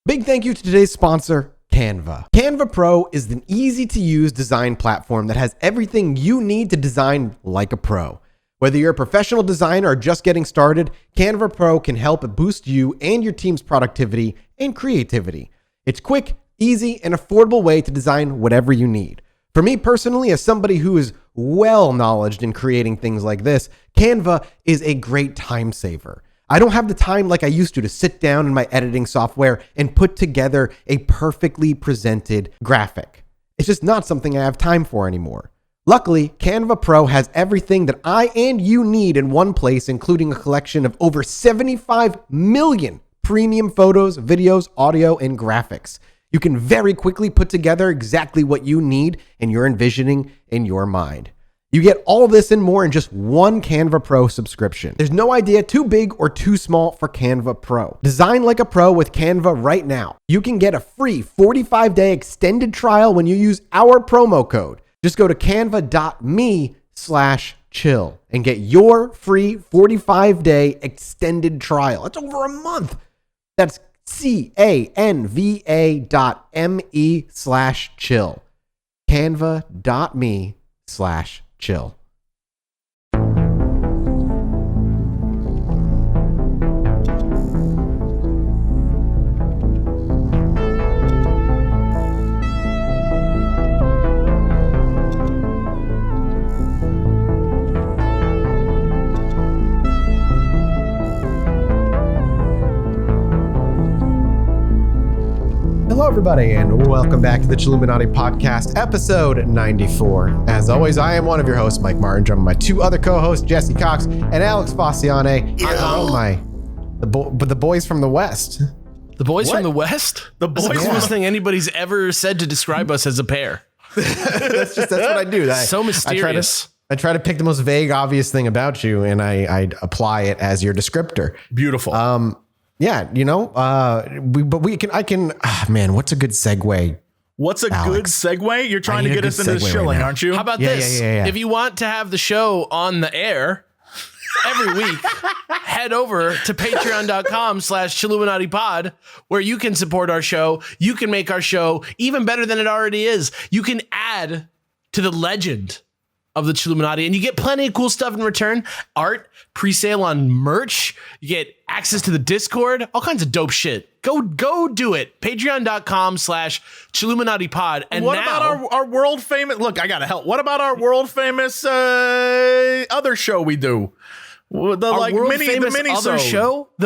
Big thank you to today's sponsor, Canva. Canva Pro is an easy-to-use design platform that has everything you need to design like a pro. Whether you're a professional designer or just getting started, Canva Pro can help boost you and your team's productivity and creativity. It's quick, easy, and affordable way to design whatever you need. For me personally, as somebody who is well-knowledged in creating things like this, Canva is a great time saver. I don't have the time like I used to sit down in my editing software and put together a perfectly presented graphic. It's just not something I have time for anymore. Luckily, Canva Pro has everything that I and you need in one place, including a collection of over 75 million premium photos, videos, audio, and graphics. You can very quickly put together exactly what you need and you're envisioning in your mind. You get all this and more in just one Canva Pro subscription. There's no idea too big or too small for Canva Pro. Design like a pro with Canva right now. You can get a free 45-day extended trial when you use our promo code. Just go to canva.me/chill and get your free 45-day extended trial. It's over a month. That's canva.me/chill. Canva.me/chill. Hello, everybody, and welcome back to the Chilluminati podcast, episode 94. As always, I am one of your hosts, Mike Martin, joined by my two other co-hosts, Jesse Cox and Alex Fasciane. The boys from the West. The boys from the West? The boys the coolest thing anybody's ever said to describe us as a pair. That's what I do. So mysterious. I try to pick the most vague, obvious thing about you, and I apply it as your descriptor. Beautiful. Yeah, you know, man, what's a good segue? What's a good segue? You're trying to get us into the shilling, right, aren't you? How about this? Yeah. If you want to have the show on the air every week, head over to patreon.com/ChilluminatiPod, where you can support our show. You can make our show even better than it already is. You can add to the legend of the Chilluminati, and you get plenty of cool stuff in return. Art, pre-sale on merch, you get access to the Discord, all kinds of dope shit. Go do it. Patreon.com/ChilluminatiPod. And what about our world famous? Look, I gotta help. What about our world famous other show we do? The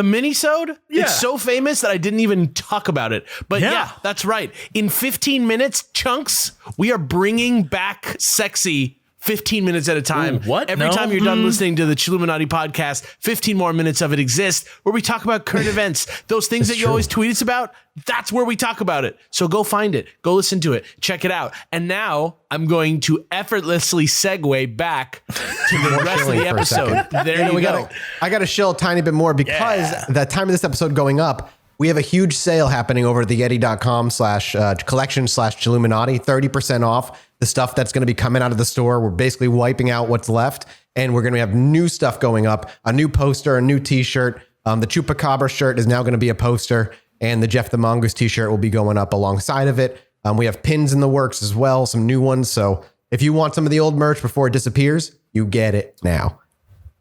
mini-sode? Yeah. It's so famous that I didn't even talk about it. But yeah, that's right. In 15 minutes chunks, we are bringing back sexy 15 minutes at a time. Ooh, what? Every time you're done listening to the Chilluminati podcast, 15 more minutes of it exists where we talk about current events. Those things that you always tweet us about, that's where we talk about it. So go find it. Go listen to it. Check it out. And now I'm going to effortlessly segue back to the rest of the episode. There you go. I got to shill a tiny bit more because the time of this episode going up, we have a huge sale happening over at the Yeti.com/collection/Chilluminati, 30% off. The stuff that's going to be coming out of the store. We're basically wiping out what's left, and we're going to have new stuff going up, a new poster, a new t-shirt. The Chupacabra shirt is now going to be a poster, and the Jeff the Mongoose t-shirt will be going up alongside of it. We have pins in the works as well, some new ones. So if you want some of the old merch before it disappears, you get it now.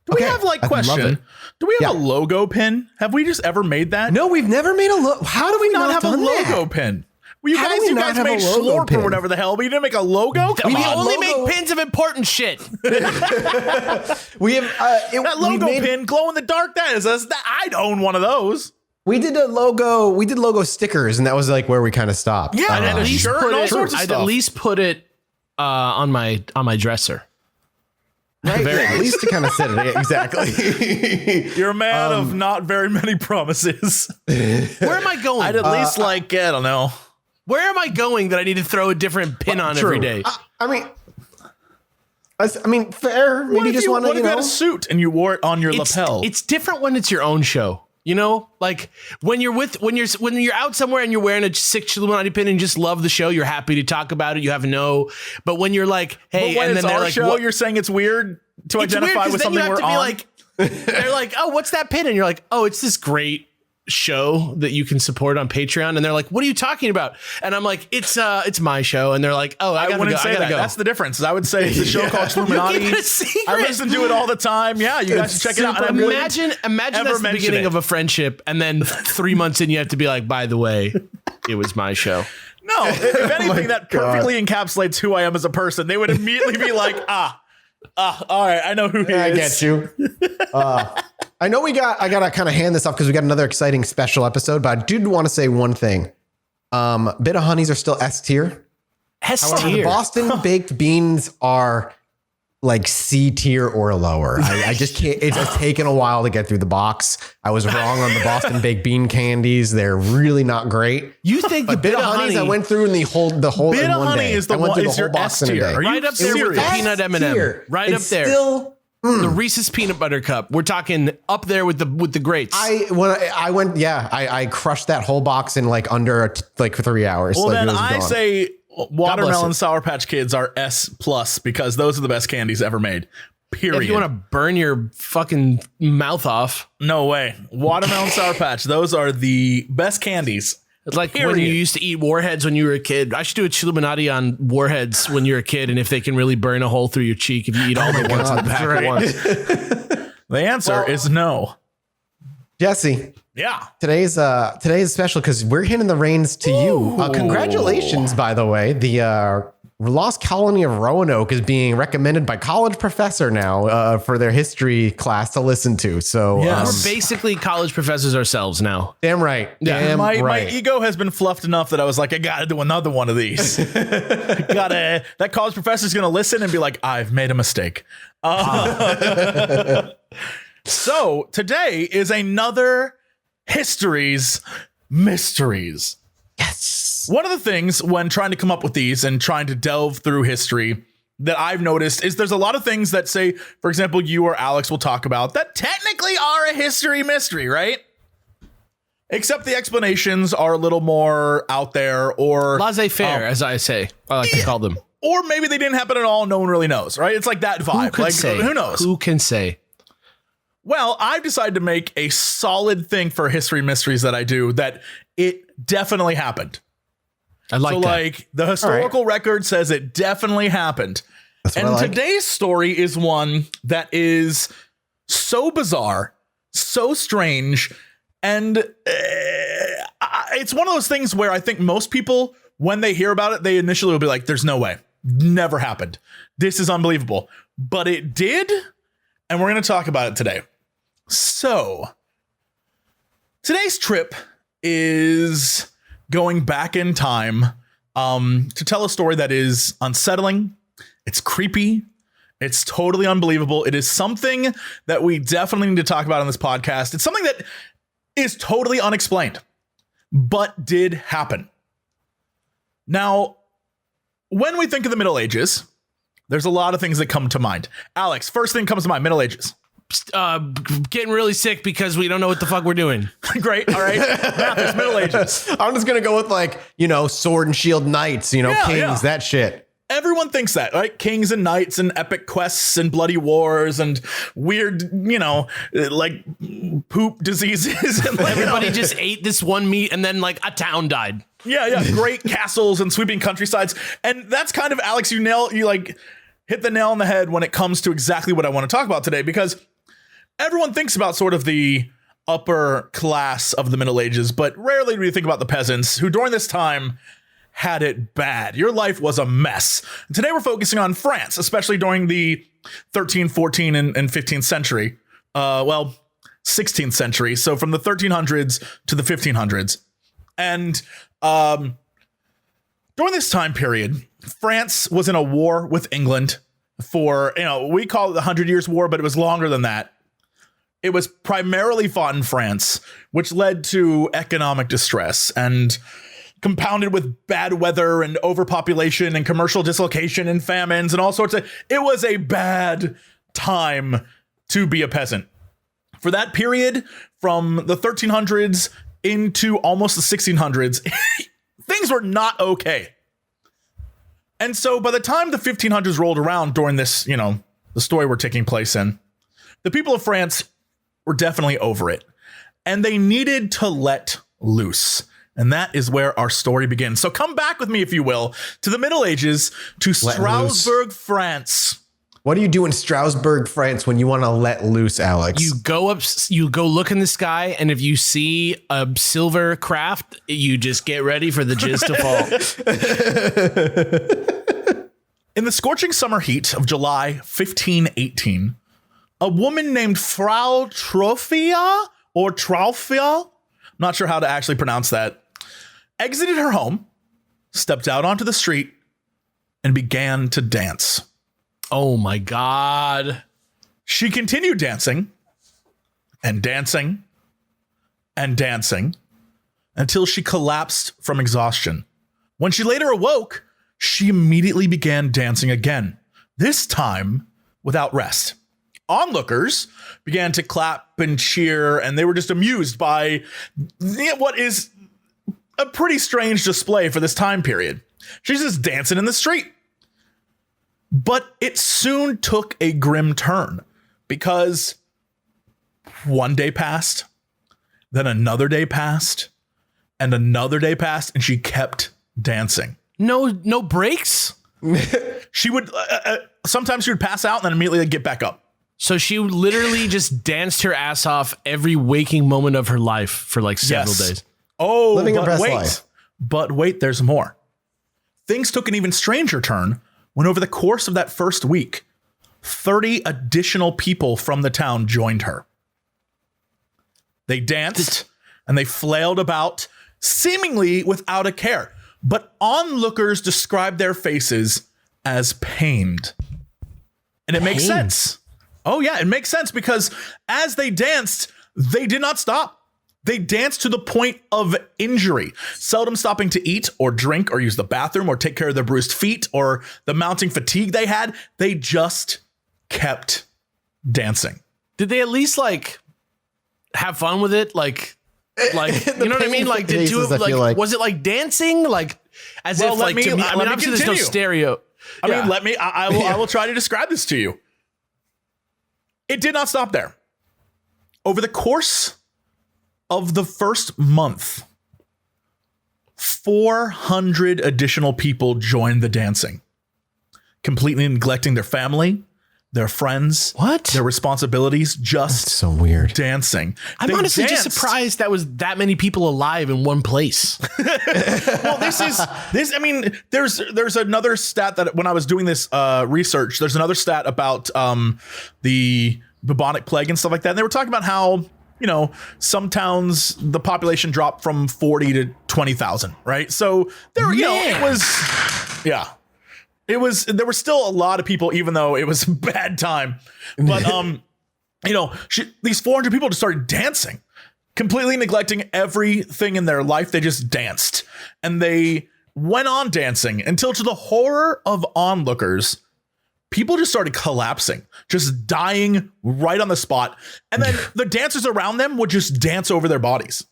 Do we have question? Do we have a logo pin? Have we just ever made that? No, we've never made a logo. How do we not have a logo pin? Well, you guys made Slorp or whatever the hell, but you didn't make a logo? We only make pins of important shit. We have that logo pin, glow in the dark. I'd own one of those. We did logo stickers, and that was like where we kind of stopped. Yeah, and a shirt and all sorts of stuff. I'd at least put it on my dresser. Right, at least to kind of set it exactly. You're a man of not very many promises. Where am I going? I'd at least I don't know. Where am I going that I need to throw a different pin on every day? I mean, fair. Maybe you just want to. What if you had a suit and you wore it on your lapel? It's different when it's your own show. You know, like when you're out somewhere and you're wearing a sick Chilluminati pin and you just love the show, you're happy to talk about it. You have but when you're like, hey, and then they're our like, show, you're saying it's weird to identify with something we're on. They're like, oh, what's that pin? And you're like, oh, it's this great show that you can support on Patreon, and they're like, what are you talking about? And I'm like, it's my show. And they're like, oh, I gotta go. That's the difference. I would say it's a show called Chilluminati. I listen to it all the time. Yeah, you guys should check it out. Imagine that's the beginning of a friendship, and then 3 months in, you have to be like, by the way, it was my show. No, if anything, that perfectly encapsulates who I am as a person. They would immediately be like, all right, I know who he is. I get you. I know I gotta kind of hand this off because we got another exciting special episode, but I did want to say one thing. Bit of honeys are still S tier. However, the Boston baked beans are like C tier or lower. I just can't. It's taken a while to get through the box. I was wrong on the Boston baked bean candies. They're really not great. You think the bit of honeys I went through in the whole bit in of one honey day. is the I went one through the is whole your box S in a tier. day. Right up there with the peanut M&M. Right up there. Still, the Reese's peanut butter cup. We're talking up there with the greats. I crushed that whole box in like under 3 hours. Well, like, then it was I gone. say watermelon Sour Patch Kids are S+ because those are the best candies ever made. Period. If you want to burn your fucking mouth off. No way. Watermelon Sour Patch. Those are the best candies. It's like when you used to eat Warheads when you were a kid. I should do a Chilluminati on Warheads when you're a kid, and if they can really burn a hole through your cheek if you eat all the ones in the pack at once. The answer is no. Jesse. Yeah. Today's special because we're handing the reins to you. Congratulations, by the way. The Lost Colony of Roanoke is being recommended by college professor now for their history class to listen to. So we're basically college professors ourselves now. Damn right. Yeah. My ego has been fluffed enough that I was like, I got to do another one of these. That college professor is going to listen and be like, I've made a mistake. So today is another History's Mysteries. Yes. One of the things when trying to come up with these and trying to delve through history that I've noticed is there's a lot of things that say, for example, you or Alex will talk about that technically are a history mystery, right? Except the explanations are a little more out there or laissez-faire, as I say. I like to call them. Or maybe they didn't happen at all. No one really knows, right? It's like that vibe. Who knows? Who can say? Well, I've decided to make a solid thing for history mysteries that I do that it definitely happened. I like so that. like the historical record says it definitely happened. And today's story is one that is so bizarre, so strange. And it's one of those things where I think most people, when they hear about it, they initially will be like, there's no way. Never happened. This is unbelievable. But it did. And we're going to talk about it today. So today's trip is going back in time to tell a story that is unsettling. It's creepy. It's totally unbelievable. It is something that we definitely need to talk about on this podcast. It's something that is totally unexplained, but did happen. Now, when we think of the Middle Ages, there's a lot of things that come to mind. Alex, first thing comes to mind, Middle Ages. Getting really sick because we don't know what the fuck we're doing. Great. All right. Mathis, Middle Ages. I'm just going to go with like, sword and shield knights, kings, that shit. Everyone thinks that, right? Kings and knights and epic quests and bloody wars and weird, like poop diseases. And everybody just ate this one meat and then like a town died. Yeah. Great castles and sweeping countrysides. And that's kind of, Alex, you hit the nail on the head when it comes to exactly what I want to talk about today, because everyone thinks about sort of the upper class of the Middle Ages, but rarely do you think about the peasants who during this time had it bad. Your life was a mess. And today we're focusing on France, especially during the 13th, 14th, and 15th century. 16th century. So from the 1300s to the 1500s. And during this time period, France was in a war with England for, we call it the 100 Years' War, but it was longer than that. It was primarily fought in France, which led to economic distress and compounded with bad weather and overpopulation and commercial dislocation and famines and all sorts of. It was a bad time to be a peasant. For that period, from the 1300s into almost the 1600s, things were not okay. And so by the time the 1500s rolled around during this, the story we're taking place in, the people of France were definitely over it. and they needed to let loose. And that is where our story begins. So come back with me, if you will, to the Middle Ages, to Strasbourg, France. What do you do in Strasbourg, France when you want to let loose, Alex? You go look in the sky, and if you see a silver craft, you just get ready for the jizz to fall. In the scorching summer heat of July 1518, a woman named Frau Trophia, I'm not sure how to actually pronounce that, exited her home, stepped out onto the street, and began to dance. Oh my God. She continued dancing and dancing and dancing until she collapsed from exhaustion. When she later awoke, she immediately began dancing again, this time without rest. Onlookers began to clap and cheer, and they were just amused by what is a pretty strange display for this time period. She's just dancing in the street. But it soon took a grim turn because one day passed, then another day passed, and another day passed, and she kept dancing. No breaks? She would, sometimes she would pass out and then immediately get back up. So she literally just danced her ass off every waking moment of her life for like several days. Oh, living her best life. But wait, there's more. Things took an even stranger turn when over the course of that first week, 30 additional people from the town joined her. They danced and they flailed about, seemingly without a care. But onlookers described their faces as pained. And it makes sense. Oh, yeah, it makes sense because as they danced, they did not stop. They danced to the point of injury, seldom stopping to eat or drink or use the bathroom or take care of their bruised feet or the mounting fatigue they had. They just kept dancing. Did they at least like have fun with it? Like you know what I mean? Like, did two of like was it like dancing? Like as if like to me, I mean, obviously there's no stereo. I will try to describe this to you. It did not stop there. Over the course of the first month, 400 additional people joined the dancing, completely neglecting their family, their friends, their responsibilities, just so weird dancing. I'm honestly just surprised that was that many people alive in one place. Well, I mean, there's another stat that when I was doing this research, there's another stat about the bubonic plague and stuff like that. And they were talking about how, you know, some towns, the population dropped from 40 to 20,000, right? So there were, there were still a lot of people, even though it was a bad time. But, these 400 people just started dancing, completely neglecting everything in their life. They just danced and they went on dancing until, to the horror of onlookers, people just started collapsing, just dying right on the spot. And then the dancers around them would just dance over their bodies.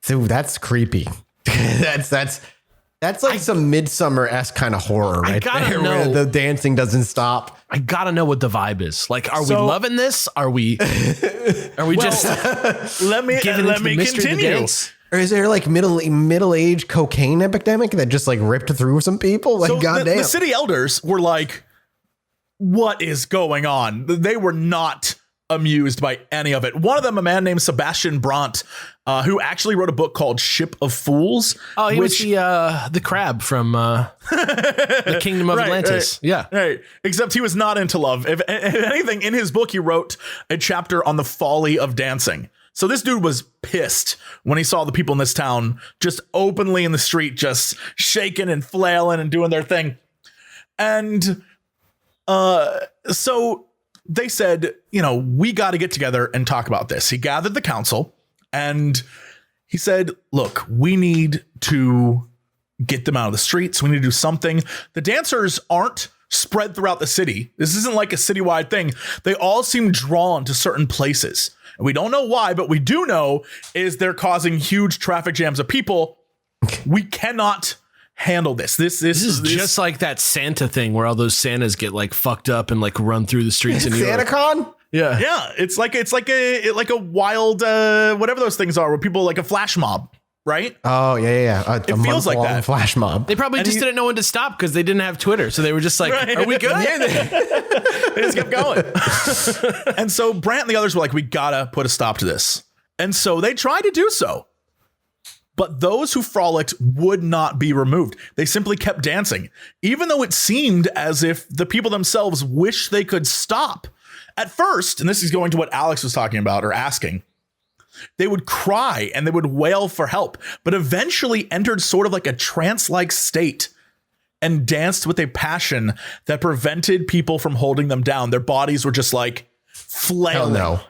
So that's creepy. That's like some Midsummer-esque kind of horror right there, where the dancing doesn't stop. I gotta know what the vibe is. Like, are we loving this? Are we just let me continue. Or is there like middle-aged cocaine epidemic that just like ripped through some people? Like, goddamn. The city elders were like, what is going on? They were not amused by any of it. One of them, a man named Sebastian Brandt, who actually wrote a book called Ship of Fools. Oh, he was the crab from the Kingdom of Atlantis. Right, yeah. Right. Except he was not into love. If anything, in his book, he wrote a chapter on the folly of dancing. So this dude was pissed when he saw the people in this town just openly in the street, just shaking and flailing and doing their thing. And so they said, we got to get together and talk about this. He gathered the council and he said, look, we need to get them out of the streets. We need to do something. The dancers aren't spread throughout the city. This isn't like a citywide thing. They all seem drawn to certain places. And we don't know why, but we do know is they're causing huge traffic jams of people. We cannot handle this. This is just like that Santa thing where all those Santas get like fucked up and like run through the streets in New York. SantaCon? Yeah. It's like a wild, whatever those things are, where people like a flash mob, right? Oh, yeah. It feels like that. Flash mob. They probably just didn't know when to stop because they didn't have Twitter. So they were just like, are we good? They just kept going. And so Brant and the others were like, we gotta put a stop to this. And so they tried to do so. But those who frolicked would not be removed. They simply kept dancing, even though it seemed as if the people themselves wish they could stop. At first, and this is going to what Alex was talking about or asking, they would cry and they would wail for help, but eventually entered sort of like a trance-like state and danced with a passion that prevented people from holding them down. Their bodies were just like flailing. Hell no.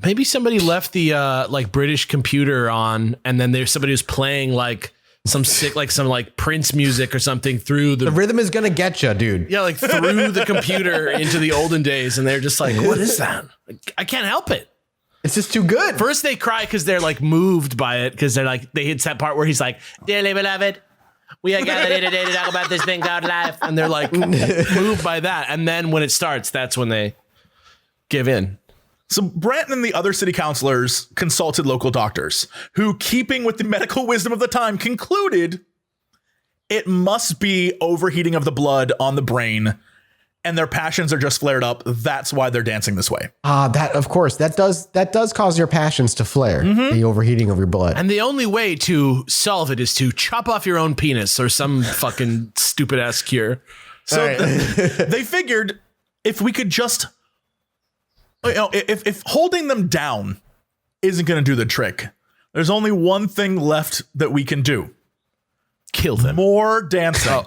Maybe somebody left the like British computer on, and then there's somebody who's playing like some sick, like some like Prince music or something through the rhythm is gonna get you, dude. Yeah, like through the computer into the olden days, and they're just like, what is that? I can't help it. It's just too good. First they cry because they're like moved by it, because they're like, they hit that part where he's like, dearly beloved, we are gathered here today to talk about this thing called life, and they're like moved by that, and then when it starts, that's when they give in. So Branton and the other city councilors consulted local doctors who, keeping with the medical wisdom of the time, concluded it must be overheating of the blood on the brain, and their passions are just flared up. That's why they're dancing this way. That of course that does cause your passions to flare, the overheating of your blood. And the only way to solve it is to chop off your own penis or some fucking stupid ass cure. So they figured if we could just, if holding them down isn't going to do the trick, there's only one thing left that we can do. Kill them. More dancing.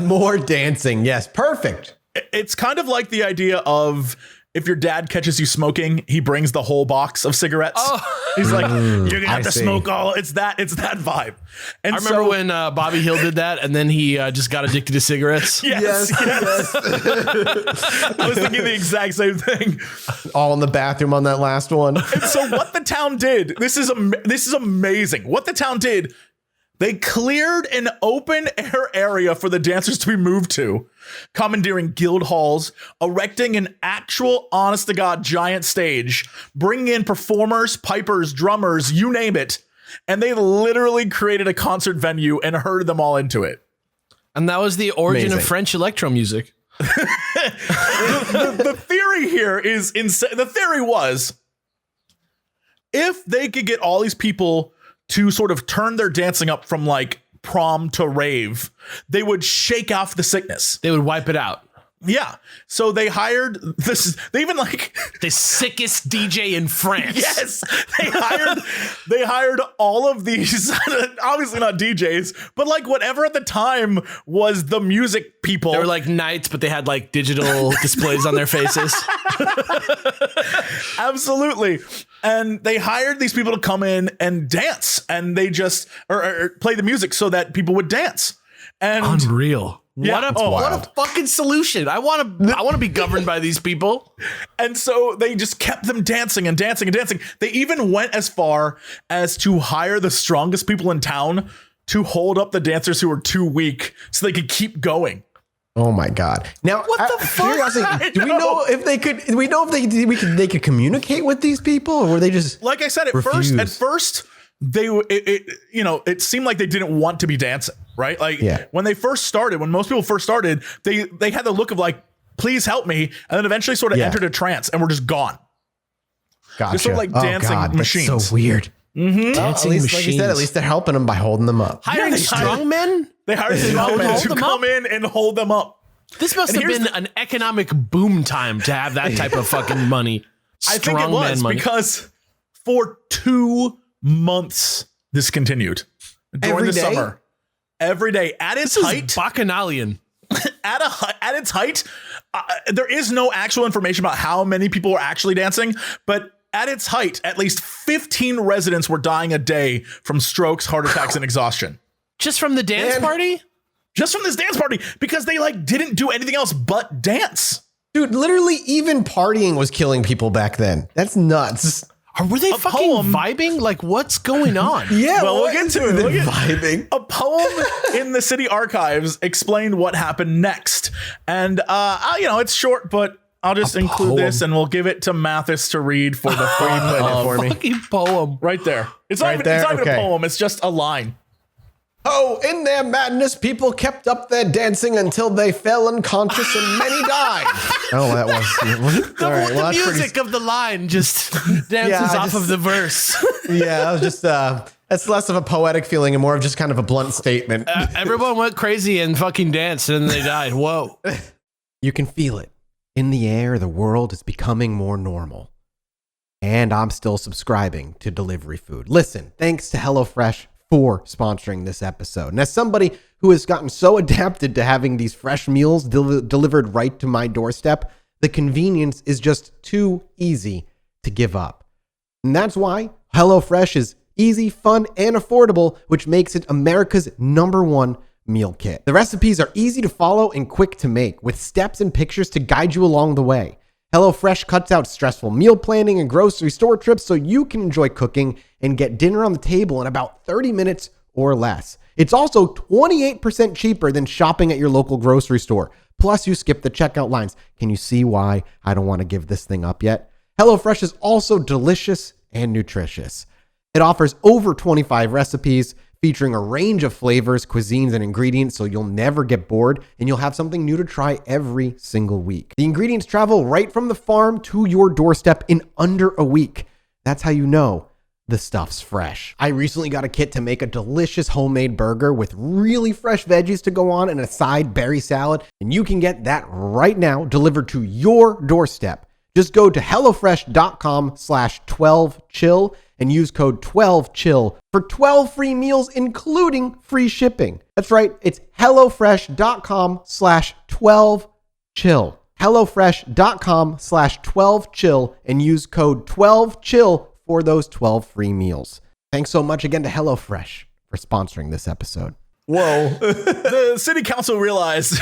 More dancing. Yes. Perfect. It's kind of like the idea of if your dad catches you smoking, he brings the whole box of cigarettes. Oh. He's like, you're going to have to smoke all. It's that vibe. And I remember when Bobby Hill did that, and then he just got addicted to cigarettes. Yes. I was thinking the exact same thing. All in the bathroom on that last one. And so what the town did, this is amazing. What the town did, they cleared an open air area for the dancers to be moved to, commandeering guild halls, erecting an actual honest to God giant stage, bringing in performers, pipers, drummers, you name it. And they literally created a concert venue and herded them all into it. And that was the origin of French electro music. The theory here is insane. The theory was, if they could get all these people to sort of turn their dancing up from like prom to rave, they would shake off the sickness. They would wipe it out. Yeah. So they hired they even like the sickest DJ in France. Yes. They hired all of these, obviously not DJs, but like whatever at the time was the music people. They were like knights, but they had like digital displays on their faces. Absolutely. And they hired these people to come in and dance, and they just or play the music so that people would dance. And unreal. Yeah, what a fucking solution. I want to be governed by these people. And so they just kept them dancing and dancing and dancing. They even went as far as to hire the strongest people in town to hold up the dancers who were too weak so they could keep going. Oh my God. Now, what the fuck? Do we know if they could, do we know if they could communicate with these people, or were they just, like I said, at first it seemed like they didn't want to be dancing, right? Like when most people first started, they had the look of like, please help me. And then eventually sort of entered a trance and were just gone. Gotcha. Just sort of like dancing machines. That's so weird. Mm-hmm. Dancing machines. Like you said, at least they're helping them by holding them up. Hiring strong men? They hired strong men to come in and hold them up. This must have been an economic boom time to have that type of fucking money. I think it was because for 2 months this continued during the summer. Every day at its height. Bacchanalian. At its height, there is no actual information about how many people were actually dancing, but at its height, at least 15 residents were dying a day from strokes, heart attacks, and exhaustion. Just from the dance party? Just from this dance party, because they like didn't do anything else but dance. Dude, literally even partying was killing people back then. That's nuts. Or were they fucking vibing? Like, what's going on? Yeah, well, we'll get to it. Vibing. A poem in the city archives explained what happened next. And, it's short, but I'll just include this, and we'll give it to Mathis to read for the free for me. Fucking poem. right there. It's not Right even, there? it's not even a Okay. poem. It's just a line. Oh, in their madness, people kept up their dancing until they fell unconscious and many died. Oh, that was. All right, The well, that's music of the line just dances off of the verse. Yeah, that was just. That's less of a poetic feeling and more of just kind of a blunt statement. Everyone went crazy and fucking danced, and then they died. Whoa. You can feel it. In the air, the world is becoming more normal. And I'm still subscribing to delivery food. Listen, thanks to HelloFresh for sponsoring this episode. And as somebody who has gotten so adapted to having these fresh meals delivered right to my doorstep, the convenience is just too easy to give up. And that's why HelloFresh is easy, fun, and affordable, which makes it America's #1 meal kit. The recipes are easy to follow and quick to make, with steps and pictures to guide you along the way. HelloFresh cuts out stressful meal planning and grocery store trips so you can enjoy cooking and get dinner on the table in about 30 minutes or less. It's also 28% cheaper than shopping at your local grocery store. Plus, you skip the checkout lines. Can you see why I don't want to give this thing up yet? HelloFresh is also delicious and nutritious. It offers over 25 recipes featuring a range of flavors, cuisines, and ingredients, so you'll never get bored and you'll have something new to try every single week. The ingredients travel right from the farm to your doorstep in under a week. That's how you know the stuff's fresh. I recently got a kit to make a delicious homemade burger with really fresh veggies to go on and a side berry salad, and you can get that right now delivered to your doorstep. Just go to HelloFresh.com/12chill and use code 12chill for 12 free meals, including free shipping. That's right. It's HelloFresh.com/12chill. HelloFresh.com/12chill and use code 12chill for those 12 free meals. Thanks so much again to HelloFresh for sponsoring this episode. Whoa. The city council realized,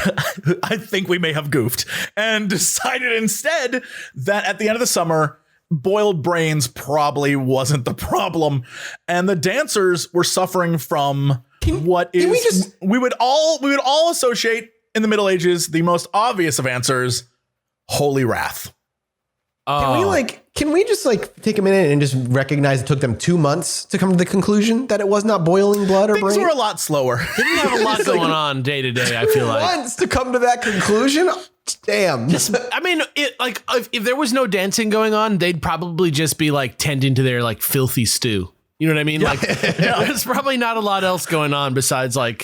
I think we may have goofed, and decided instead that at the end of the summer, boiled brains probably wasn't the problem. And the dancers were suffering from we would all associate in the Middle Ages the most obvious of answers, holy wrath. Can we just take a minute and just recognize it took them 2 months to come to the conclusion that it was not boiling blood or Things brain? were a lot slower. Didn't have a lot going on day to day, I feel like. Months to come to that conclusion? Damn. I mean, if there was no dancing going on, they'd probably just be tending to their filthy stew. You know what I mean? There's probably not a lot else going on besides I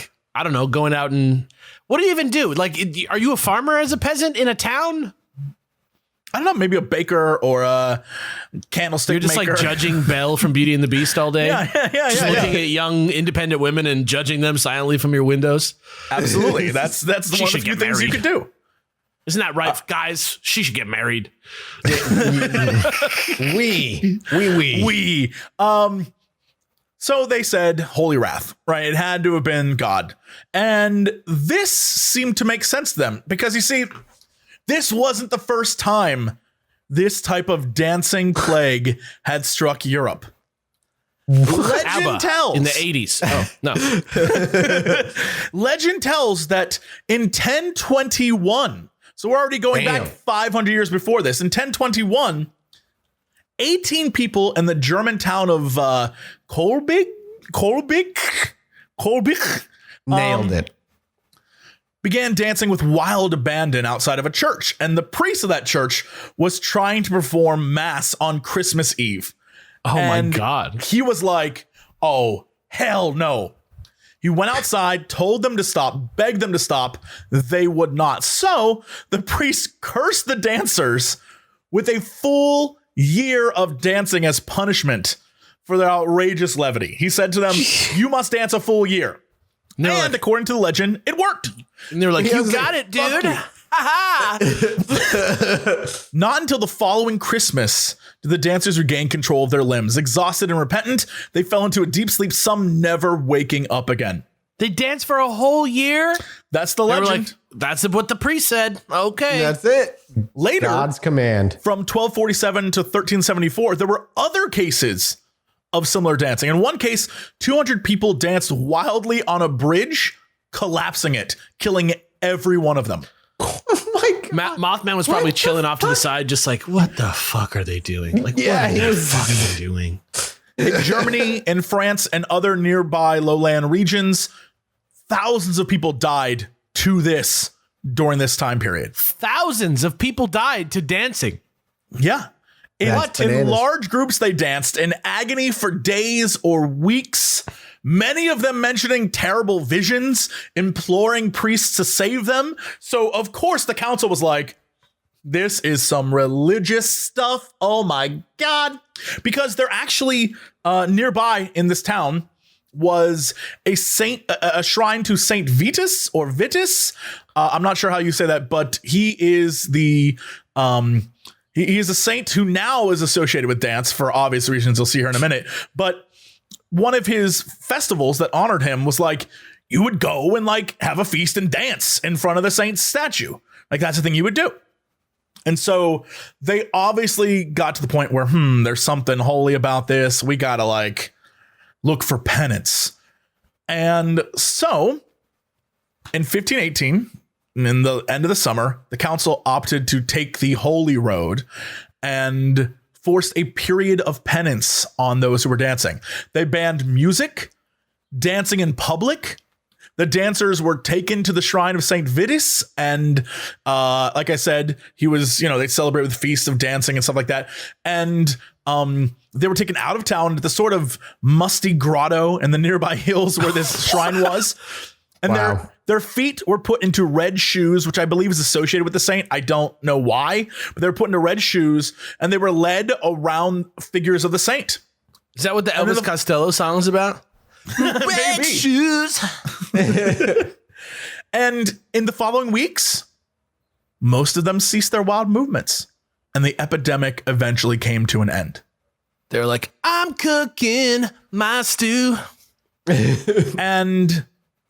don't know, going out and what do you even do? Are you a farmer as a peasant in a town? I don't know, maybe a baker or a candlestick You're just maker. judging Belle from Beauty and the Beast all day. Just looking at young independent women and judging them silently from your windows. Absolutely. That's one of the few things you could do. Isn't that right, guys? She should get married. We. So they said holy wrath, right? It had to have been God. And this seemed to make sense to them because you see, this wasn't the first time this type of dancing plague had struck Europe. Legend tells in the 80s. Oh, no. Legend tells that in 1021, so we're already going back 500 years before this. In 1021, 18 people in the German town of Kolbig, Nailed it. began dancing with wild abandon outside of a church. And the priest of that church was trying to perform mass on Christmas Eve. Oh, and my God. He was like, oh, hell no. He went outside, told them to stop, begged them to stop. They would not. So the priest cursed the dancers with a full year of dancing as punishment for their outrageous levity. He said to them, you must dance a full year. And according to the legend, it worked. And they were like, you got it, dude. Not until the following Christmas did the dancers regain control of their limbs. Exhausted and repentant, they fell into a deep sleep, some never waking up again. They danced for a whole year? That's the legend. That's what the priest said. Okay. That's it. Later, God's command. From 1247 to 1374, there were other cases of similar dancing. In one case, 200 people danced wildly on a bridge, collapsing it, killing every one of them. Oh my Mothman was probably chilling off to the side, just like, what the fuck are they doing? Like, what the fuck are they doing? In Germany and France and other nearby lowland regions, thousands of people died to this during this time period. Thousands of people died to dancing. Yeah. In large groups, they danced in agony for days or weeks, many of them mentioning terrible visions, imploring priests to save them. So, of course, the council was like, this is some religious stuff. Oh, my God. Because they're actually nearby in this town was a shrine to Saint Vitus or Vitus. I'm not sure how you say that, but he is the he is a saint who now is associated with dance for obvious reasons. You'll see here in a minute. But one of his festivals that honored him was like, you would go and like have a feast and dance in front of the saint's statue. Like that's the thing you would do. And so they obviously got to the point where, there's something holy about this. We got to like look for penance. And so in 1518, in the end of the summer, the council opted to take the holy road and forced a period of penance on those who were dancing. They banned music, dancing in public. The dancers were taken to the shrine of Saint Vitus. And like I said, he was, they celebrate with feasts of dancing and stuff like that. And they were taken out of town to the sort of musty grotto in the nearby hills where this shrine was. And their feet were put into red shoes, which I believe is associated with the saint. I don't know why, but they were put into red shoes and they were led around figures of the saint. Is that what the Elvis Costello song is about? Red shoes. And in the following weeks, most of them ceased their wild movements and the epidemic eventually came to an end. They're like, I'm cooking my stew. And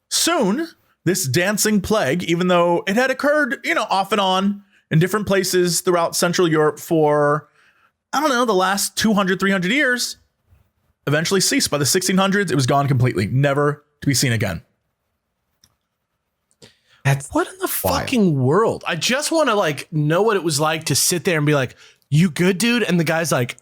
soon, this dancing plague, even though it had occurred, off and on in different places throughout Central Europe for, the last 200, 300 years, eventually ceased. By the 1600s, it was gone completely, never to be seen again. What in the fucking world? I just want to know what it was like to sit there and be like, you good, dude? And the guy's like,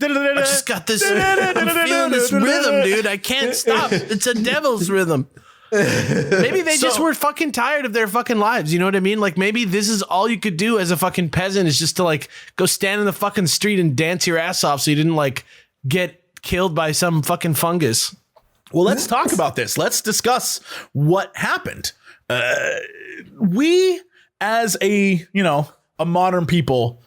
I just got this. I'm feeling this rhythm, dude. I can't stop. It's a devil's rhythm. Maybe they just were fucking tired of their fucking lives. You know what I mean? Like maybe this is all you could do as a fucking peasant is just to go stand in the fucking street and dance your ass off so you didn't get killed by some fucking fungus. Well, let's talk about this. Let's discuss what happened. We, as a modern people,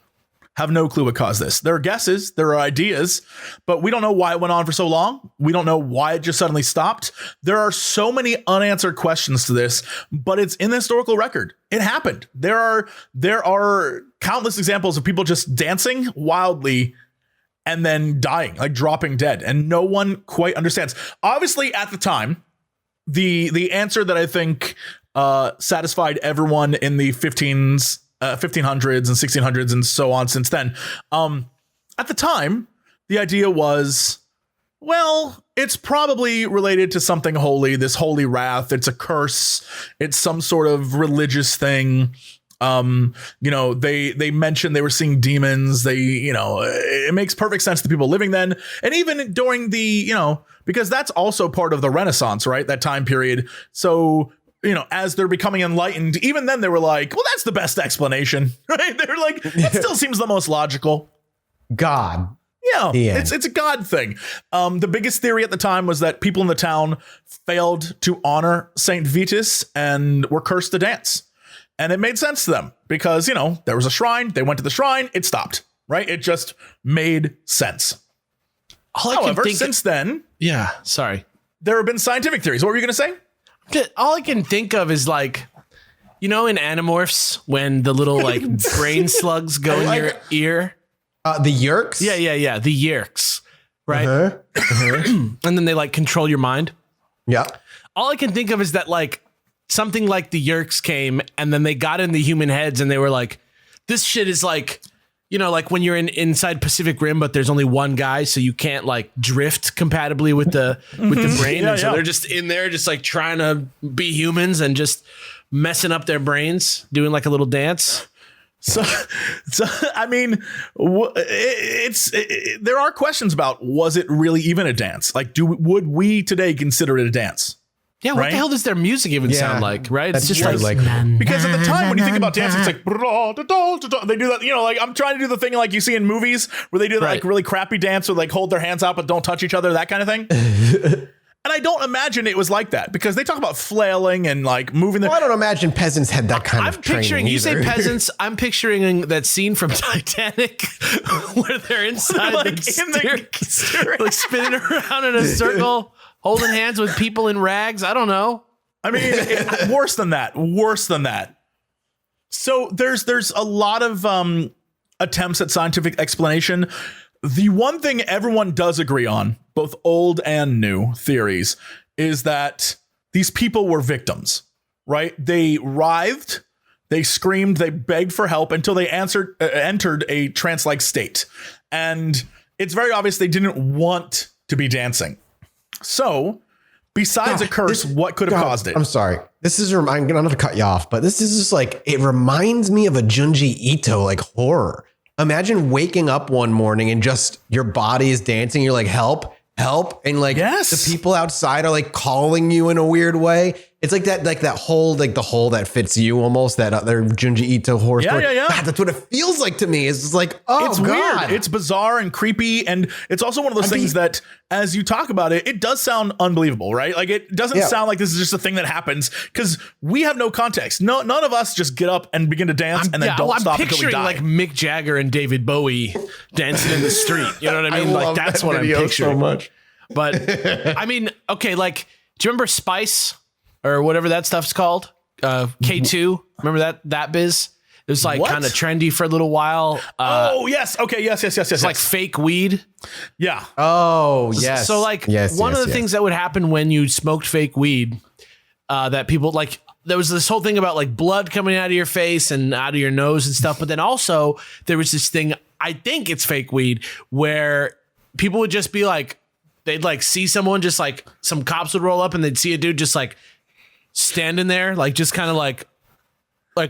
have no clue what caused this. There are guesses, there are ideas, but we don't know why it went on for so long. We don't know why it just suddenly stopped. There are so many unanswered questions to this, but it's in the historical record. It happened. There are countless examples of people just dancing wildly and then dying, dropping dead, and no one quite understands. Obviously, at the time, the answer that I think satisfied everyone in the 1500s and 1600s and so on since then. At the time, the idea was, well, it's probably related to something holy, this holy wrath. It's a curse. It's some sort of religious thing. They mentioned they were seeing demons. It makes perfect sense to people living then. And even during the, because that's also part of the Renaissance, right? That time period. So, as they're becoming enlightened, even then they were like, well, that's the best explanation, right? They're like, that still seems the most logical. God. Yeah, it's a God thing. The biggest theory at the time was that people in the town failed to honor Saint Vitus and were cursed to dance. And it made sense to them because, there was a shrine. They went to the shrine. It stopped, right? It just made sense. However, since then. Yeah, sorry. There have been scientific theories. What were you going to say? All I can think of is in Animorphs when the little brain slugs go in your ear. The yerks? Yeah. The yerks. Right. And then they control your mind. Yeah. All I can think of is that something like the yerks came and then they got in the human heads and they were like, this shit is when you're inside Pacific Rim, but there's only one guy, so you can't drift compatibly with the brain. And so they're just in there, just trying to be humans and just messing up their brains, doing like a little dance. So I mean, there are questions about, was it really even a dance? Like, would we today consider it a dance? Yeah, what the hell does their music even sound like, right? That's it's just like because at the time when you think about dance, it's like they do that, you know, like I'm trying to do the thing like you see in movies where they do that like really crappy dance where like hold their hands out but don't touch each other, that kind of thing. And I don't imagine it was like that because they talk about flailing and like moving their. Well, I don't imagine peasants had that kind of training. Picturing, you either. say peasants, I'm picturing that scene from Titanic where they're inside like the steering, like spinning around in a circle, holding hands with people in rags. I don't know. I mean, worse than that. So there's a lot of attempts at scientific explanation. The one thing everyone does agree on, both old and new theories, is that these people were victims, right? They writhed, they screamed, they begged for help until they entered a trance-like state. And it's very obvious they didn't want to be dancing. So, besides a curse, what could have caused it? I'm sorry. I'm going to cut you off, but this is just like, it reminds me of a Junji Ito, like horror. Imagine waking up one morning and just your body is dancing. You're like, help. And like the people outside are like calling you in a weird way. It's like that hole, like the hole that fits you almost, that other Junji Ito horror story. Yeah. God, that's what it feels like to me. It's just like, oh, it's God. weird. It's bizarre and creepy. And it's also one of those things that as you talk about it, it does sound unbelievable, right? Like it doesn't sound like this is just a thing that happens because we have no context. None of us just get up and begin to dance and then don't stop until we die. I'm picturing like Mick Jagger and David Bowie dancing in the street. You know what I mean? Like that's what I'm picturing. So much. But I mean, okay, like, do you remember Spice or whatever that stuff's called? K2. Remember that biz? It was like kind of trendy for a little while. Oh, yes. Okay. Yes. It's like fake weed. Yeah. Oh, yes. So like one of the things that would happen when you smoked fake weed, that people like, there was this whole thing about like blood coming out of your face and out of your nose and stuff. But then also there was this thing, I think it's fake weed, where people would just be like, they'd like see someone, just like some cops would roll up and they'd see a dude just like standing there, like just kind of like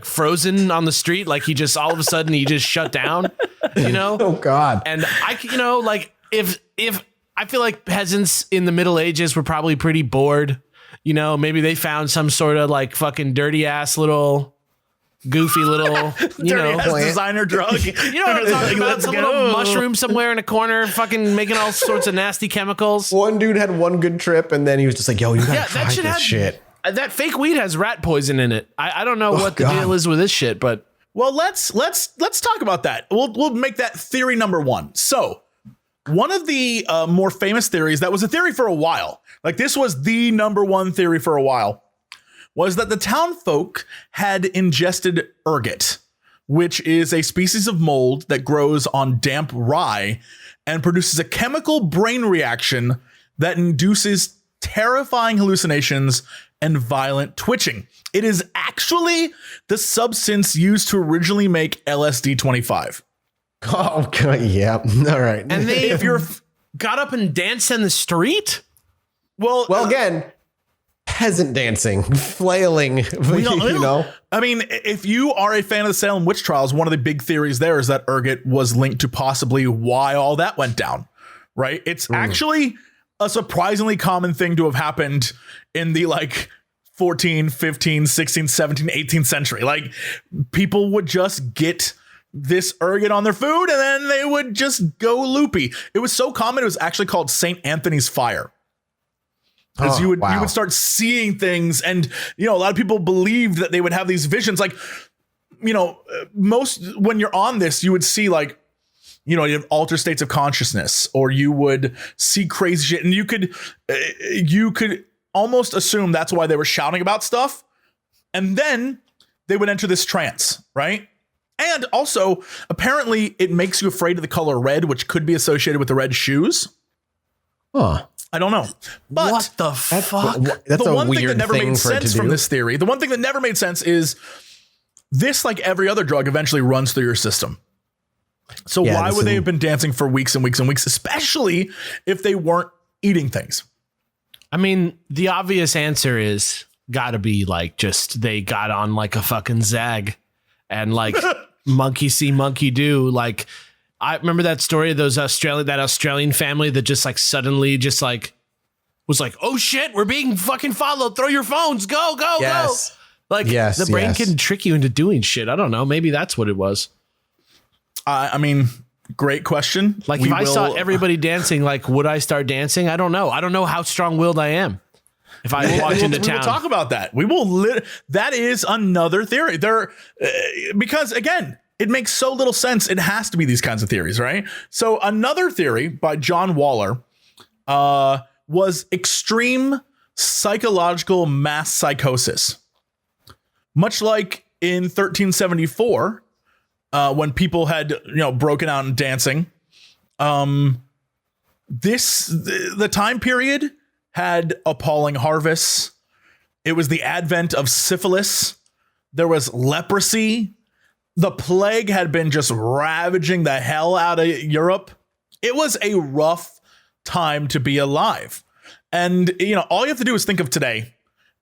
frozen on the street. Like he just, all of a sudden he just shut down, you know? Oh God. And like if I feel like peasants in the Middle Ages were probably pretty bored, you know, maybe they found some sort of like fucking dirty ass little goofy little, designer drug. You know what I'm talking about? Some little mushroom somewhere in a corner, fucking making all sorts of nasty chemicals. One dude had one good trip, and then he was just like, "Yo, you gotta try this shit." That fake weed has rat poison in it. I don't know what the deal is with this shit, but well, let's talk about that. We'll make that theory number one. So, one of the more famous theories that was a theory for a while, like this was the number one theory for a while, was that the town folk had ingested ergot, which is a species of mold that grows on damp rye and produces a chemical brain reaction that induces terrifying hallucinations and violent twitching. It is actually the substance used to originally make LSD 25. Oh, God, yeah. All right. And they got up and danced in the street? Well, again, peasant dancing, flailing, you know. I mean, if you are a fan of the Salem witch trials, one of the big theories there is that ergot was linked to possibly why all that went down, right? It's actually a surprisingly common thing to have happened in the like 14, 15, 16, 17, 18th century. Like people would just get this ergot on their food and then they would just go loopy. It was so common, it was actually called St. Anthony's fire. Because you would start seeing things, and a lot of people believed that they would have these visions. Like, most when you're on this, you would see like, you have altered states of consciousness, or you would see crazy shit, and you could almost assume that's why they were shouting about stuff, and then they would enter this trance, right? And also, apparently, it makes you afraid of the color red, which could be associated with the red shoes. Huh. I don't know. But what the fuck? That's the a one weird thing that never made sense from this theory, the one thing that never made sense is this, like every other drug, eventually runs through your system. So why would they have been dancing for weeks and weeks and weeks, especially if they weren't eating things? I mean, the obvious answer is gotta be like just they got on like a fucking zag and like monkey see monkey do. Like I remember that story of that Australian family that just like suddenly just like was like, oh shit, we're being fucking followed. Throw your phones. Go. Like the brain can trick you into doing shit. I don't know. Maybe that's what it was. I mean, great question. Like if I saw everybody dancing, like would I start dancing? I don't know. I don't know how strong-willed I am. If I walked into town, we will talk about that. We will. That is another theory. Because again, it makes so little sense. It has to be these kinds of theories, right? So another theory by John Waller was extreme psychological mass psychosis. Much like in 1374, when people had broken out and dancing, the time period had appalling harvests. It was the advent of syphilis. There was leprosy. The plague had been just ravaging the hell out of Europe. It was a rough time to be alive. And, all you have to do is think of today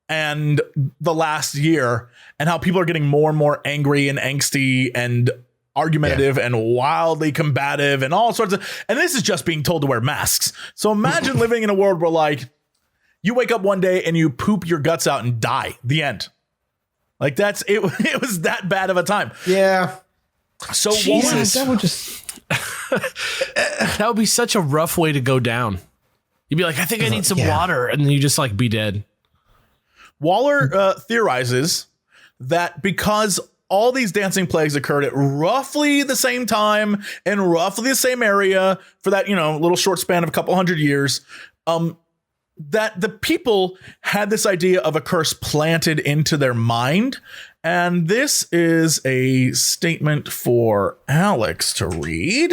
and the last year and how people are getting more and more angry and angsty and argumentative and wildly combative and all sorts of. And this is just being told to wear masks. So imagine living in a world where like you wake up one day and you poop your guts out and die. The end. Like that's it. It was that bad of a time. Yeah. So Jesus. That would just that would be such a rough way to go down. You'd be like, I think I need some water. And then you just like be dead. Waller theorizes that because all these dancing plagues occurred at roughly the same time in roughly the same area for that, little short span of a couple hundred years, that the people had this idea of a curse planted into their mind. And this is a statement for Alex to read.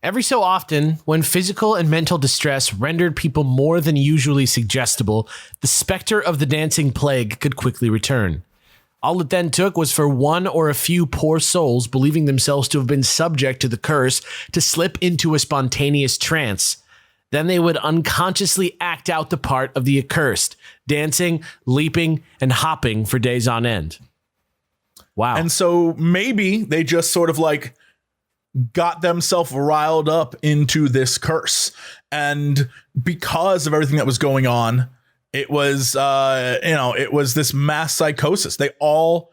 Every so often, when physical and mental distress rendered people more than usually suggestible, the specter of the dancing plague could quickly return. All it then took was for one or a few poor souls believing themselves to have been subject to the curse to slip into a spontaneous trance. Then they would unconsciously act out the part of the accursed, dancing, leaping, and hopping for days on end. Wow. And so maybe they just sort of like got themselves riled up into this curse. And because of everything that was going on, it was, it was this mass psychosis. They all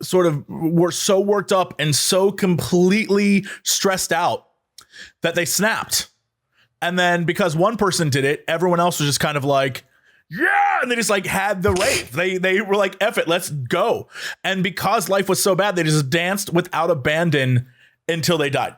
sort of were so worked up and so completely stressed out that they snapped. And then because one person did it, everyone else was just kind of like, yeah. And they just like had the rave. They were like, F it, let's go. And because life was so bad, they just danced without abandon until they died.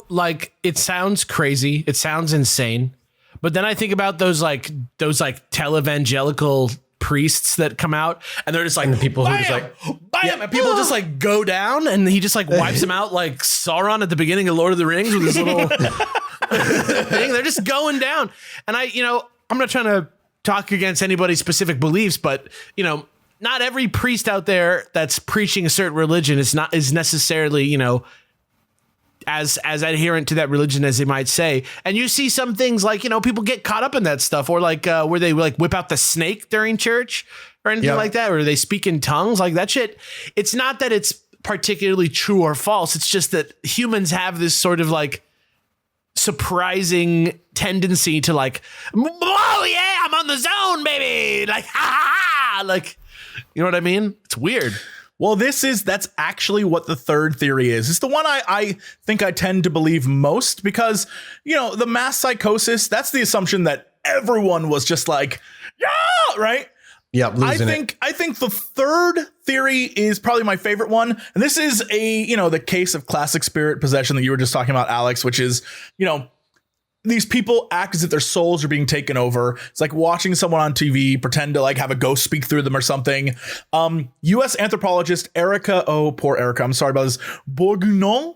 Like it sounds crazy. It sounds insane. But then I think about those televangelical priests that come out and they're just like, and the people who just like, bam, and people just like go down and he just like wipes them out like Sauron at the beginning of Lord of the Rings with his little thing. They're just going down. And I'm not trying to talk against anybody's specific beliefs, but not every priest out there that's preaching a certain religion is necessarily, as adherent to that religion as they might say. And you see some things like, people get caught up in that stuff or like where they like whip out the snake during church or anything like that, or they speak in tongues like that shit. It's not that it's particularly true or false. It's just that humans have this sort of like surprising tendency to like, oh yeah, I'm on the zone, baby. Like, ha ha ha. Like, you know what I mean? It's weird. Well, that's actually what the third theory is. It's the one I think I tend to believe most because, the mass psychosis, that's the assumption that everyone was just like, yeah, right? Yeah, I think the third theory is probably my favorite one. And this is the case of classic spirit possession that you were just talking about, Alex, which is, these people act as if their souls are being taken over. It's like watching someone on TV pretend to like have a ghost speak through them or something. U.S. anthropologist Erica, poor Erica, I'm sorry about this, Bourguignon.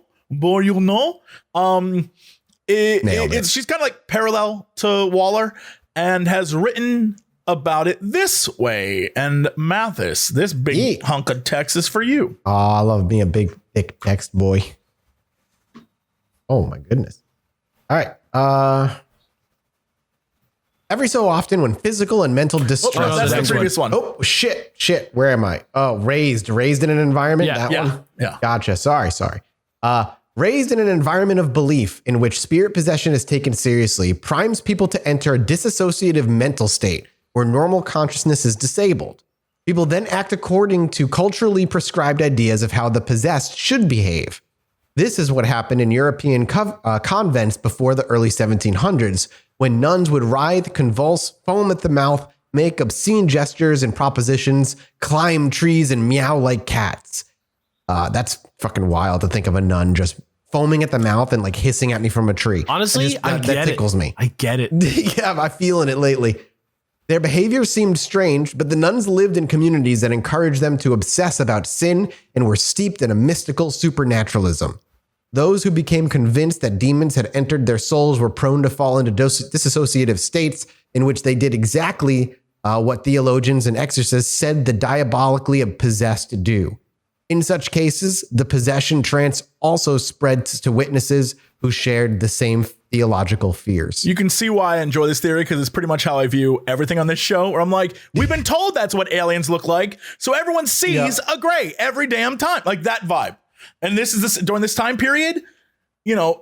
She's kind of like parallel to Waller and has written about it this way. And Mathis, this big hunk of text is for you. Oh, I love being a big, thick text boy. Oh my goodness. All right. Every so often, when physical and mental distress. That's the previous one. Oh, shit. Where am I? Oh, raised in an environment. Yeah. Gotcha. Sorry. Raised in an environment of belief in which spirit possession is taken seriously primes people to enter a disassociative mental state where normal consciousness is disabled. People then act according to culturally prescribed ideas of how the possessed should behave. This is what happened in European convents before the early 1700s, when nuns would writhe, convulse, foam at the mouth, make obscene gestures and propositions, climb trees, and meow like cats. That's fucking wild to think of a nun just foaming at the mouth and like hissing at me from a tree. Honestly, that tickles me. I get it. Yeah, I'm feeling it lately. Their behavior seemed strange, but the nuns lived in communities that encouraged them to obsess about sin and were steeped in a mystical supernaturalism. Those who became convinced that demons had entered their souls were prone to fall into disassociative states in which they did exactly what theologians and exorcists said the diabolically possessed do. In such cases, the possession trance also spread to witnesses who shared the same theological fears. You can see why I enjoy this theory, because it's pretty much how I view everything on this show, where I'm like, we've been told that's what aliens look like, so everyone sees a gray every damn time, like that vibe. And during this time period,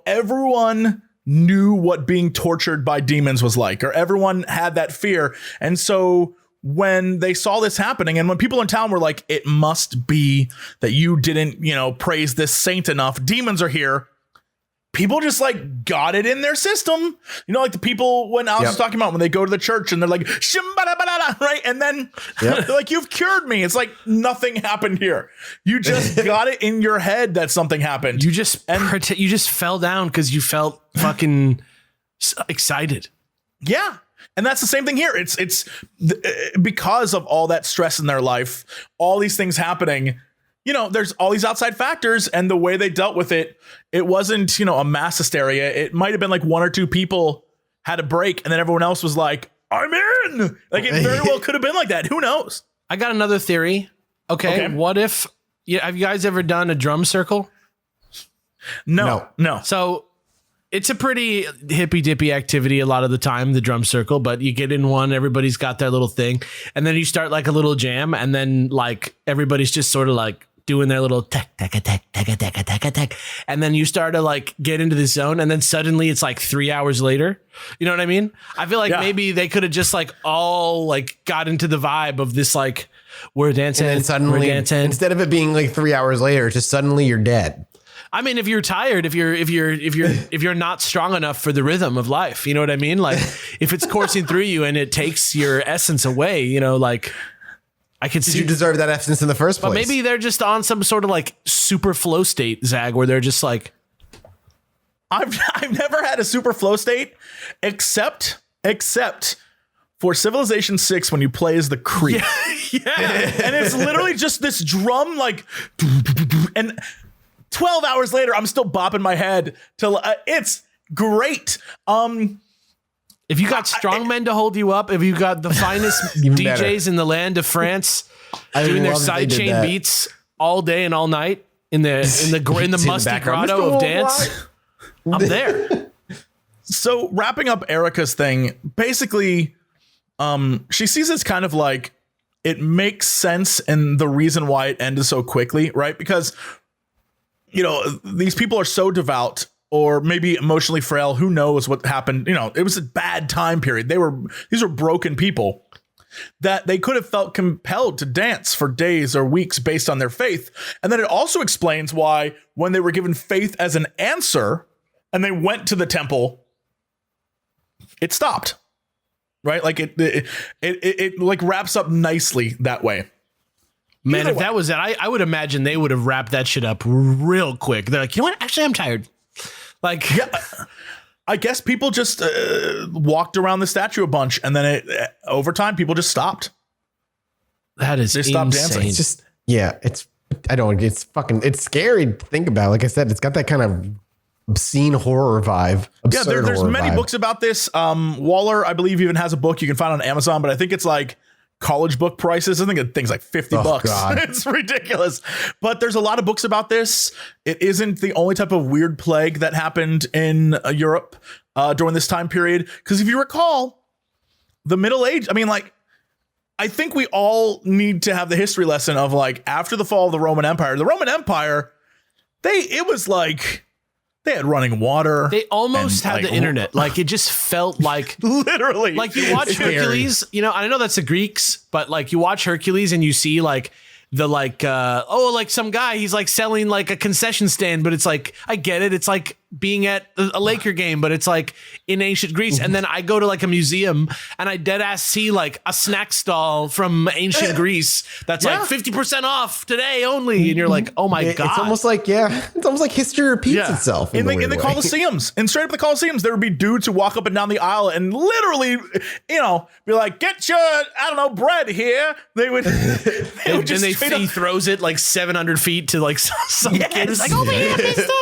everyone knew what being tortured by demons was like, or everyone had that fear. And so when they saw this happening, and when people in town were like, it must be that you didn't, praise this saint enough, demons are here. People just like got it in their system. Like the people when Alex was talking about when they go to the church and they're like, right? And then they're like, you've cured me. It's like nothing happened here. You just got it in your head that something happened. You just fell down because you felt fucking excited. Yeah. And that's the same thing here. It's because of all that stress in their life, all these things happening. There's all these outside factors, and the way they dealt with it, it wasn't, a mass hysteria. It might have been like one or two people had a break, and then everyone else was like, I'm in. Like it very well could have been like that. Who knows? I got another theory. Okay. What if, have you guys ever done a drum circle? No. So it's a pretty hippy dippy activity a lot of the time, the drum circle, but you get in one, everybody's got their little thing, and then you start like a little jam, and then like everybody's just sort of like doing their little tech, and then you start to like get into the zone, and then suddenly it's like 3 hours later. You know what I mean? I feel like maybe they could have just like all like got into the vibe of this, like we're dancing, and then suddenly, instead of it being like 3 hours later, just suddenly you're dead. I mean, if you're tired, if you're not strong enough for the rhythm of life, you know what I mean? Like if it's coursing through you and it takes your essence away, like I could see you deserve that essence in the first place. But maybe they're just on some sort of like super flow state, Zag, where they're just like, I've never had a super flow state except for Civilization 6 when you play as the creep. Yeah. And it's literally just this drum, like, and 12 hours later, I'm still bopping my head till it's great. If you got strong men to hold you up, if you got the finest DJs in the land of France doing their sidechain beats all day and all night in the musty grotto of dance, I'm there. So wrapping up Erica's thing, basically, she sees this kind of like it makes sense and the reason why it ended so quickly, right? Because these people are so devout or maybe emotionally frail. Who knows what happened? It was a bad time period. These were broken people that they could have felt compelled to dance for days or weeks based on their faith. And then it also explains why when they were given faith as an answer and they went to the temple, it stopped, right? Like it like wraps up nicely that way. Man, if that was it, I would imagine they would have wrapped that shit up real quick. They're like, you know what? Actually, I'm tired. Like, I guess people just walked around the statue a bunch, and then over time, people just stopped. They stopped dancing. It's just, it's scary to think about. Like I said, it's got that kind of obscene horror vibe. Yeah, there's many books about this. Waller, I believe, even has a book you can find on Amazon, but I think it's like college book prices. I think it thing's like $50. God. It's ridiculous. But there's a lot of books about this. It isn't the only type of weird plague that happened in Europe during this time period. Because if you recall, the Middle Age. I mean, like, I think we all need to have the history lesson of like after the fall of the Roman Empire, it was like they had running water. They almost had like, the internet. Like it just felt like literally like you watch Hercules, you know, I know that's the Greeks, but like you watch Hercules and you see like the like like some guy, he's like selling like a concession stand, but it's like, I get it. It's like being at a Laker game, but it's like in ancient Greece. And then I go to like a museum and I dead ass see like a snack stall from ancient Greece that's like 50% off today only. And you're like, oh my God. It's almost like, history repeats itself. In the Colosseums, and straight up the Colosseums, there would be dudes who walk up and down the aisle and literally, you know, be like, get your, I don't know, bread here. They would he throws it like 700 feet to like some kid who's like, over here, mister.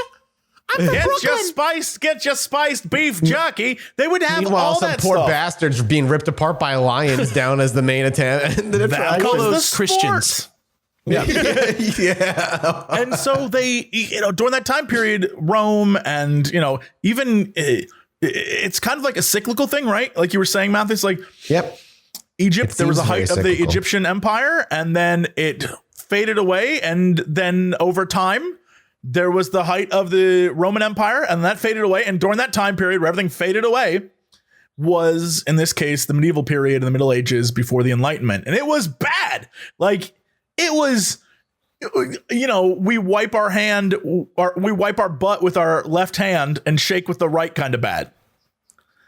Get your spiced beef jerky. They would have all that poor stuff. Bastards being ripped apart by lions down as the main attempt. I call those Christians. Yeah. And so they, you know, during that time period, Rome and, you know, even it's kind of like a cyclical thing, right? Like you were saying, Mathis, like Egypt, there was a height of the Egyptian empire and then it faded away. And then over time, there was the height of the Roman Empire and that faded away. And during that time period where everything faded away was, in this case, the medieval period in the Middle Ages before the Enlightenment. And it was bad. Like it was, you know, we wipe our butt with our left hand and shake with the right kind of bad.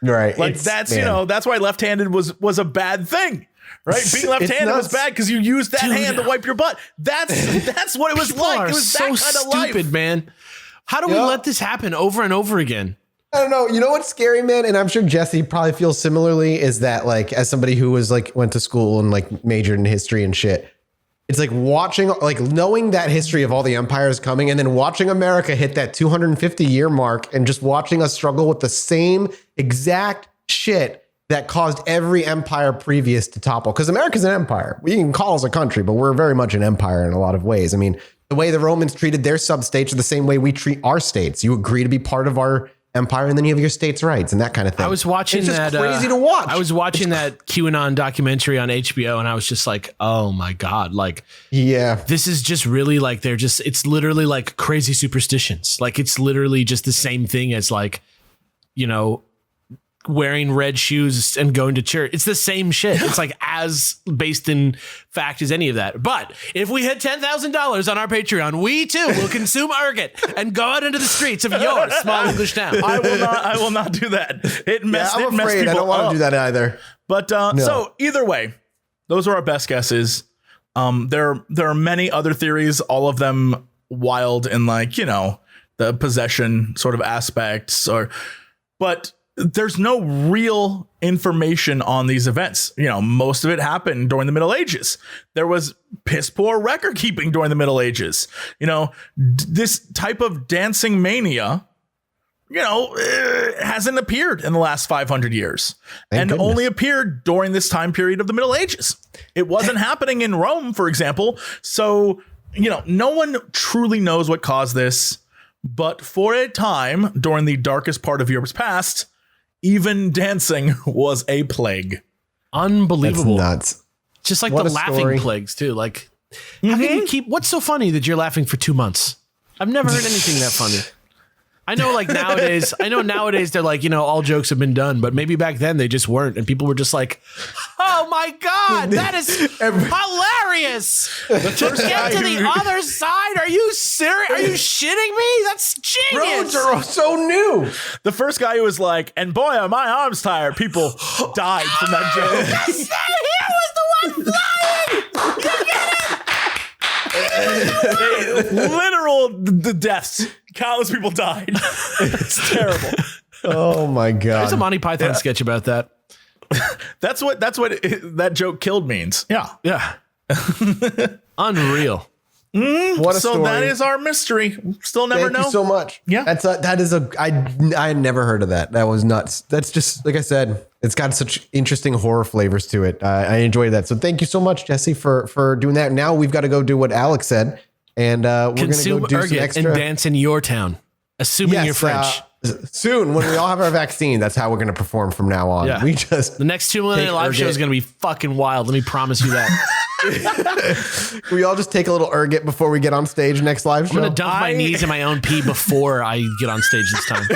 Right. Like you know, that's why left-handed was a bad thing. Right, being left-handed was bad because you used that hand to wipe your butt. That's what it was like. It was so that kind of life, stupid, man. How do we let this happen over and over again? I don't know. You know what's scary, man? And I'm sure Jesse probably feels similarly, is that like as somebody who was like went to school and like majored in history and shit, it's like watching, like knowing that history of all the empires coming and then watching America hit that 250 year mark and just watching us struggle with the same exact shit that caused every empire previous to topple. Because America's an empire. We can call us a country, but we're very much an empire in a lot of ways. I mean, the way the Romans treated their sub-states are the same way we treat our states. You agree to be part of our empire, and then you have your state's rights and that kind of thing. I was watching it's just crazy to watch. I was watching that QAnon documentary on HBO, and I was just like, oh my God. Like, this is just really like, it's literally like crazy superstitions. Like, it's literally just the same thing as like, you know, wearing red shoes and going to church. It's the same shit. It's like as based in fact as any of that. But if we hit $10,000 on our Patreon, we too will consume Ergot and go out into the streets of your small English town. I will not do that. I'm afraid I don't want to do that either. But so either way, those are our best guesses. There are many other theories, all of them wild in like, you know, the possession sort of aspects but there's no real information on these events. You know, most of it happened during the Middle Ages. There was piss poor record keeping during the Middle Ages. You know, this type of dancing mania, you know, hasn't appeared in the last 500 years and only appeared during this time period of the Middle Ages. It wasn't happening in Rome, for example. So, you know, no one truly knows what caused this. But for a time during the darkest part of Europe's past, even dancing was a plague. Unbelievable. That's nuts. Just like what the laughing plagues too. Like, how can you what's so funny that you're laughing for 2 months? I've never heard anything that funny. I know like nowadays they're like, you know, all jokes have been done, but maybe back then they just weren't. And people were just like, oh my God, that is hilarious. To get to the other side. Are you serious? Are you shitting me? That's genius. Roads are so new. The first guy who was like, and boy, are my arms tired. People died from that joke. He was the one flying. You get it? Literal deaths. Countless people died. It's terrible. Oh my God. There's a Monty Python sketch about that. That's what that joke killed means. Yeah. Unreal. What a story. That is our mystery. Still never know. Thank you so much. Yeah. I had never heard of that. That was nuts. That's just, like I said, it's got such interesting horror flavors to it. I enjoyed that. So thank you so much, Jesse, for doing that. Now we've got to go do what Alex said. And we're going to go do some extra and dance in your town, assuming you're French. Soon, when we all have our vaccine, that's how we're going to perform from now on. Yeah. We just The next Chilluminati live show is going to be fucking wild. Let me promise you that. we all just take a little Ergot before we get on stage next live show. I'm going to dunk my knees in my own pee before I get on stage this time.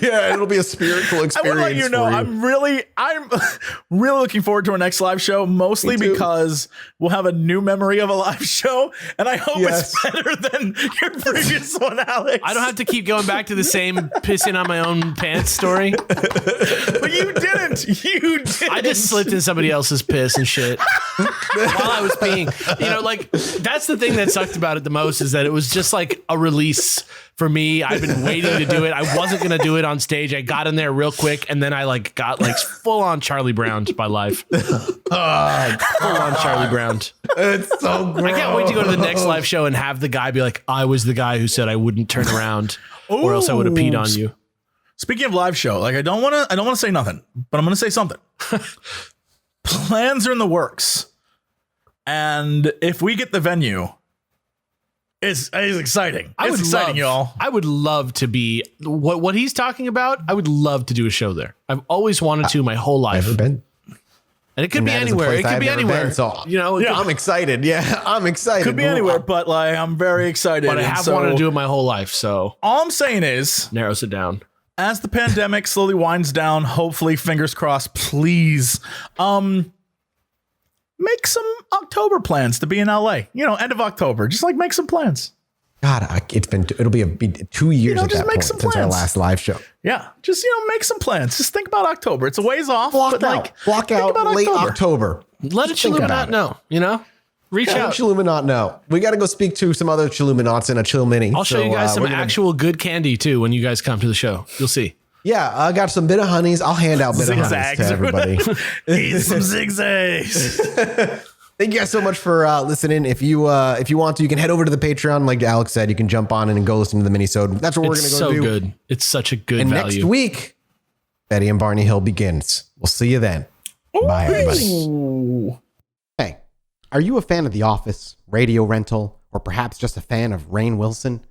Yeah, it'll be a spiritual experience. I want to let you know, I'm really looking forward to our next live show, mostly because we'll have a new memory of a live show, and I hope it's better than your previous one, Alex. I don't have to keep going back to the same pissing on my own pants story. But you didn't. You didn't. I just slipped in somebody else's piss and shit while I was peeing. You know, like, that's the thing that sucked about it the most, is that it was just like a release for me. I've been waiting to do it. I wasn't going to do it on stage. I got in there real quick, and then I like got like full on Charlie Brown by life. Full on Charlie Brown. It's so gross. I can't wait to go to the next live show and have the guy be like, I was the guy who said I wouldn't turn around or else I would have peed on you. Speaking of live show, like I don't want to say nothing, but I'm going to say something. Plans are in the works. And if we get the venue, it's exciting. It's exciting, y'all. I would love to be what he's talking about. I would love to do a show there. I've always wanted to my whole life. Never been. And it could be anywhere. It could be anywhere. So, you know, I'm excited. Yeah, I'm excited. Could be anywhere, but like I'm very excited. But I have wanted to do it my whole life. So all I'm saying is, narrows it down. As the pandemic slowly winds down, hopefully, fingers crossed, please, make some October plans to be in LA. You know, end of October. Just like make some plans. God, it'll be 2 years at that point since our last live show. Yeah, just make some plans. Just think about October. It's a ways off. Block out late October. Let a Chilluminati know. You know, reach out. Chilluminati know. We got to go speak to some other Chilluminats in a chill mini. I'll show you guys some actual good candy too when you guys come to the show. You'll see. Yeah, I got some bit of honeys. I'll hand out bit of honeys to everybody. Eat some zigzags. Thank you guys so much for listening. If you want to, you can head over to the Patreon. Like Alex said, you can jump on and go listen to the minisode. That's what we're going to go do. It's so good. It's such a good value. Next week, Betty and Barney Hill begins. We'll see you then. Bye, everybody. Hey, are you a fan of The Office, Radio Rental, or perhaps just a fan of Rainn Wilson?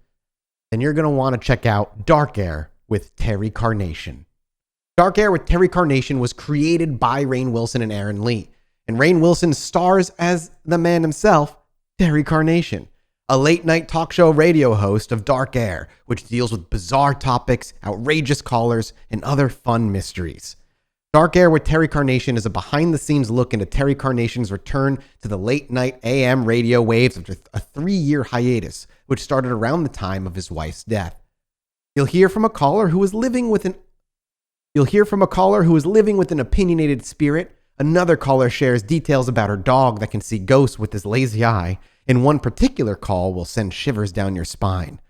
Then you're going to want to check out Dark Air with Terry Carnation. Dark Air with Terry Carnation was created by Rainn Wilson and Aaron Lee. And Rainn Wilson stars as the man himself, Terry Carnation, a late-night talk show radio host of Dark Air, which deals with bizarre topics, outrageous callers, and other fun mysteries. Dark Air with Terry Carnation is a behind-the-scenes look into Terry Carnation's return to the late-night AM radio waves after a 3-year hiatus, which started around the time of his wife's death. You'll hear from a caller who is living with an opinionated spirit. Another caller shares details about her dog that can see ghosts with his lazy eye, and one particular call will send shivers down your spine.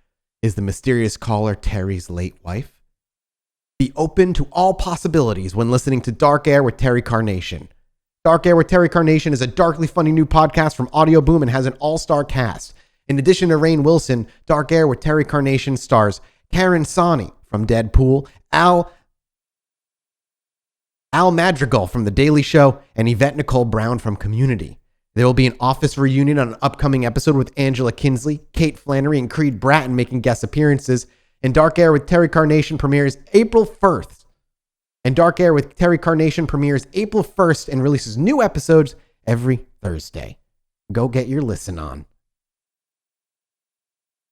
Is the mysterious caller Terry's late wife? Be open to all possibilities when listening to Dark Air with Terry Carnation. Dark Air with Terry Carnation is a darkly funny new podcast from Audio Boom and has an all-star cast. In addition to Rainn Wilson, Dark Air with Terry Carnation stars Karen Sani from Deadpool, Al Madrigal from The Daily Show, and Yvette Nicole Brown from Community. There will be an office reunion on an upcoming episode with Angela Kinsley, Kate Flannery, and Creed Bratton making guest appearances. And Dark Air with Terry Carnation premieres April 1st. And releases new episodes every Thursday. Go get your listen on.